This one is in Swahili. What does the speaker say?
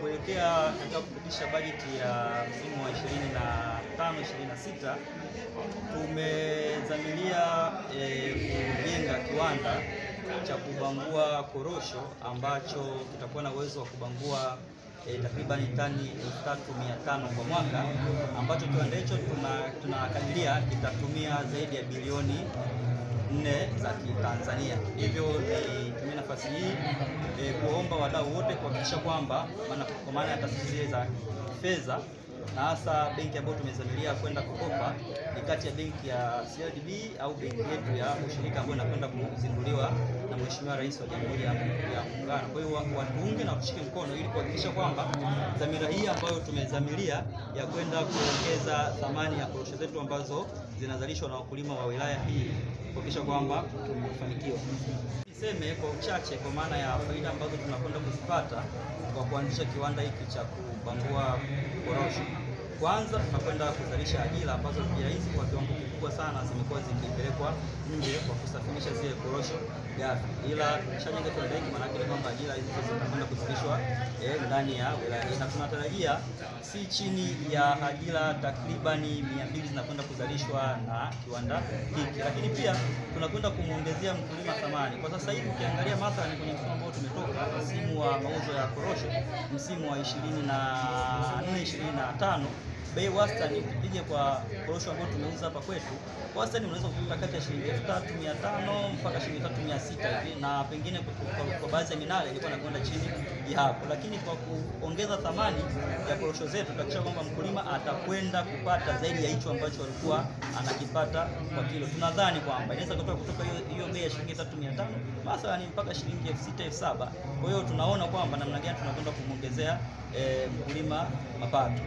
kuelekea katika kupitisha bajeti ya msimu wa 25-26 tumezamilia kujenga kiwanda cha kubangua korosho ambacho kitakuwa na uwezo wa kubangua takriban tani 3,500 kwa mwaka, ambacho kiwanda hicho tunakadiria kitatumia zaidi ya bilioni 4 za Kitanzania. Hivyo nitumie nafasi hii kuomba wadau wote kuhakikisha kwamba kwa maana ya taasisi za fedha na hasa benki ambayo tumezamilia kwenda kukopa ni kati ya benki ya CRDB au benki yetu ya ushirika ambayo inakwenda kuzinduliwa na Mheshimiwa Rais wa Jamhuri ya Muungano. Kwa hiyo watuunge na kushike mkono ili kuhakikisha kwamba dhamira hii ambayo tumezamilia ya kwenda kuongeza thamani ya korosho zetu ambazo zinazalishwa na wakulima wa wilaya hii kuhakikisha kwamba tumefanikiwa. Niseme kwa uchache kwa maana ya faida ambazo tunakwenda kuzipata kwa kuanzisha kiwanda hiki cha kubangua korosho. Kwanza tunakwenda kuzalisha ajira ambazo ajira hizi kwa kiwango kikubwa sana zimekuwa zikipelekwa nje kwa kusafirisha zile korosho ghafi. Ila tumeshajenga kiwanda hiki, maana yake kwamba ajira hizi zitakwenda kuzalishwa ndani ya wilaya hii, na tunatarajia si chini ya ajira takribani 200 zinakwenda kuzalishwa na kiwanda hiki. Lakini pia tunakwenda kumuongezea mkulima thamani. Kwa sasa hivi ukiangalia mathalan kwenye msimu ambao tumetoka, msimu wa mauzo ya korosho, msimu wa 24-25, bei wastani ukipige kwa korosho ambayo tumeuza hapa kwetu, wastani unaweza kupata kati ya shilingi 3,500 mpaka shilingi 3,600 hivi, na pengine kwa baadhi ya minara ilikuwa inakwenda chini ya hapo. Lakini kwa kuongeza thamani ya korosho zetu tutahakikisha kwamba mkulima atakwenda kupata zaidi ya hicho ambacho alikuwa anakipata kwa kilo. Tunadhani kwamba inaweza kutoka hiyo bei ya shilingi 3,500 mathalan mpaka shilingi 6,000-7,000. Kwa hiyo tunaona kwamba namna gani tunakwenda kumuongezea mkulima mapato.